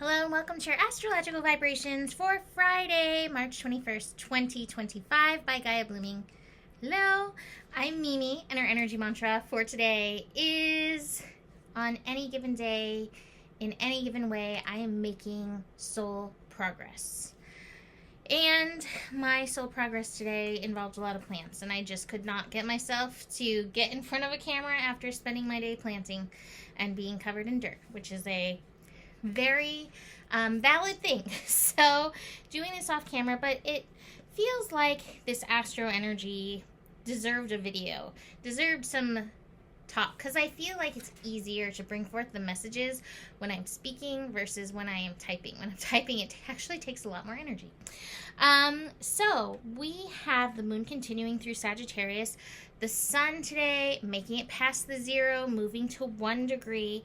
Hello and welcome to your astrological vibrations for Friday, March 21st, 2025 by Gaia Blooming. Hello, I'm Mimi, and our energy mantra for today is, on any given day, in any given way, I am making soul progress. And my soul progress today involved a lot of plants, and I just could not get myself to get in front of a camera after spending my day planting and being covered in dirt, which is a very valid thing. So doing this off camera, but it feels like this astro energy deserved a video, deserved some talk, because I feel like it's easier to bring forth the messages when I'm speaking versus when I am typing. When I'm typing, it actually takes a lot more energy. So we have the moon continuing through Sagittarius, the sun today making it past the 0, moving to 1 degree,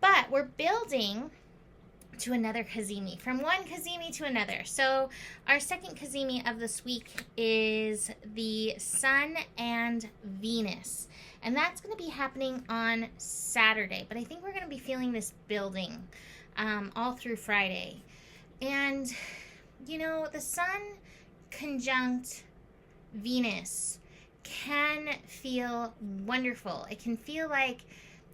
but we're building to another Cazimi, from one Cazimi to another. So our second Cazimi of this week is the Sun and Venus, and that's going to be happening on Saturday, but I think we're going to be feeling this building all through Friday. And you know, the Sun conjunct Venus can feel wonderful. It can feel like,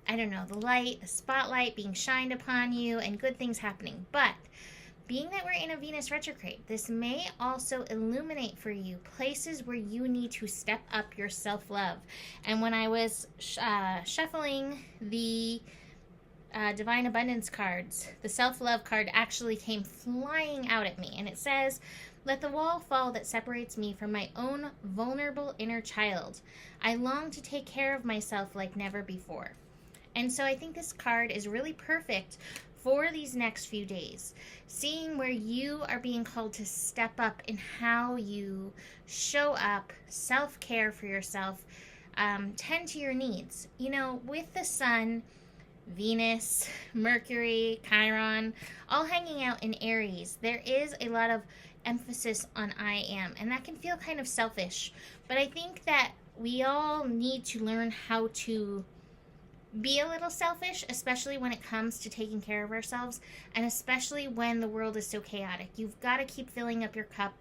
I don't know, the light, the spotlight being shined upon you and good things happening. But being that we're in a Venus retrograde, this may also illuminate for you places where you need to step up your self-love. And when I was shuffling the Divine Abundance cards, the self-love card actually came flying out at me. And it says, "Let the wall fall that separates me from my own vulnerable inner child. I long to take care of myself like never before." And so I think this card is really perfect for these next few days. Seeing where you are being called to step up in how you show up, self-care for yourself, tend to your needs. You know, with the Sun, Venus, Mercury, Chiron, all hanging out in Aries, there is a lot of emphasis on I am, and that can feel kind of selfish. But I think that we all need to learn how to be a little selfish, especially when it comes to taking care of ourselves, and especially when the world is so chaotic. You've got to keep filling up your cup.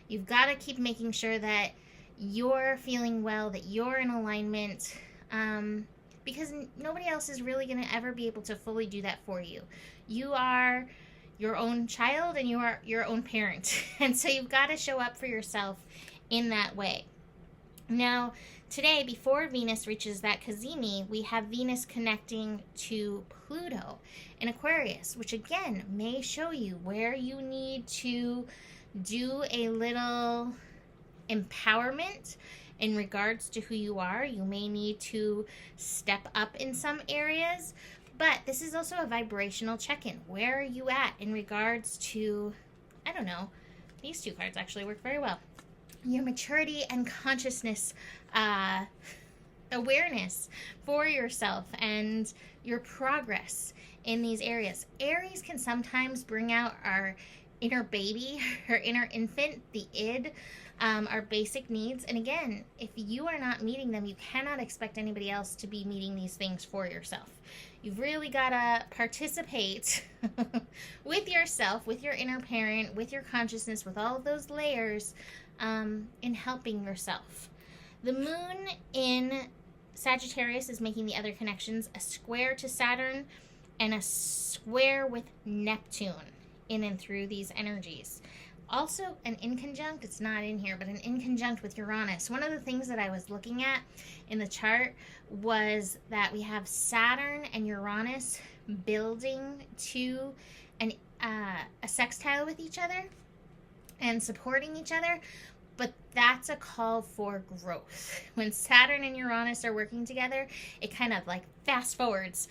You've got to keep making sure that you're feeling well, that you're in alignment, because nobody else is really going to ever be able to fully do that for you. You are your own child and you are your own parent, and so you've got to show up for yourself in that way. Now, today, before Venus reaches that Cazimi, we have Venus connecting to Pluto in Aquarius, which again may show you where you need to do a little empowerment in regards to who you are. You may need to step up in some areas, but this is also a vibrational check-in. Where are you at in regards to, I don't know, these two cards actually work very well. Your maturity and consciousness, awareness for yourself and your progress in these areas. Aries can sometimes bring out our inner baby, our inner infant, the id, our basic needs. And again, if you are not meeting them, you cannot expect anybody else to be meeting these things for yourself. You've really got to participate with yourself, with your inner parent, with your consciousness, with all of those layers, in helping yourself. The moon in Sagittarius is making the other connections, a square to Saturn and a square with Neptune in and through these energies. Also an inconjunct, it's not in here, but an inconjunct with Uranus. One of the things that I was looking at in the chart was that we have Saturn and Uranus building to a sextile with each other and supporting each other, but that's a call for growth. When Saturn and Uranus are working together, it kind of like fast forwards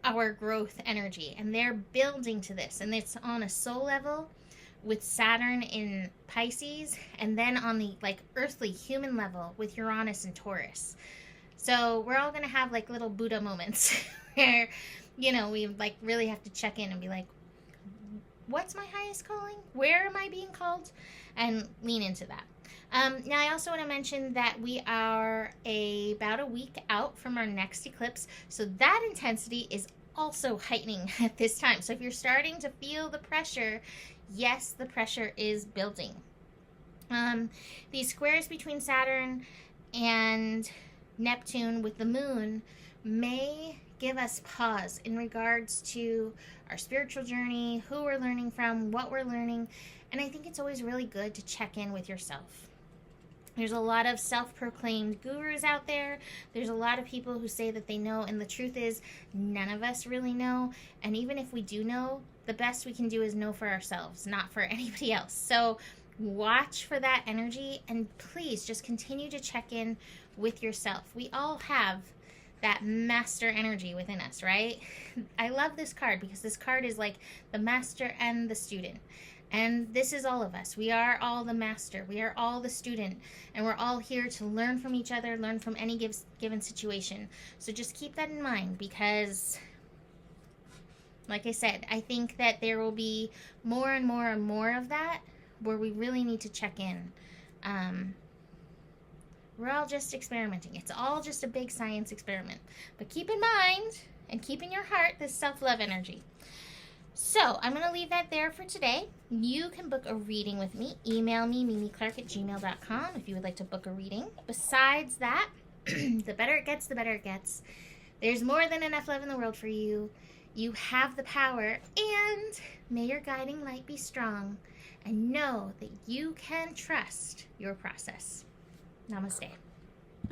our growth energy, and they're building to this, and it's on a soul level with Saturn in Pisces, and then on the like earthly human level with Uranus and Taurus. So we're all going to have like little Buddha moments where, you know, we like really have to check in and be like, what's my highest calling? Where am I being called? And lean into that. Now, I also want to mention that we are about a week out from our next eclipse, so that intensity is also heightening at this time. So if you're starting to feel the pressure, yes, the pressure is building. These squares between Saturn and Neptune with the moon may give us pause in regards to our spiritual journey, who we're learning from, what we're learning. And I think it's always really good to check in with yourself. There's a lot of self-proclaimed gurus out there. There's a lot of people who say that they know, and the truth is none of us really know. And even if we do know, the best we can do is know for ourselves, not for anybody else. So watch for that energy, and please just continue to check in with yourself. We all have that master energy within us, right? I love this card because this card is like the master and the student. And this is all of us. We are all the master. We are all the student. And we're all here to learn from each other, learn from any given situation. So just keep that in mind, because, like I said, I think that there will be more and more and more of that where we really need to check in. We're all just experimenting. It's all just a big science experiment. But keep in mind and keep in your heart this self-love energy. So I'm going to leave that there for today. You can book a reading with me. Email me, mimiclark@gmail.com, if you would like to book a reading. Besides that, the better it gets, the better it gets. There's more than enough love in the world for you. You have the power, and may your guiding light be strong. And know that you can trust your process. Namaste.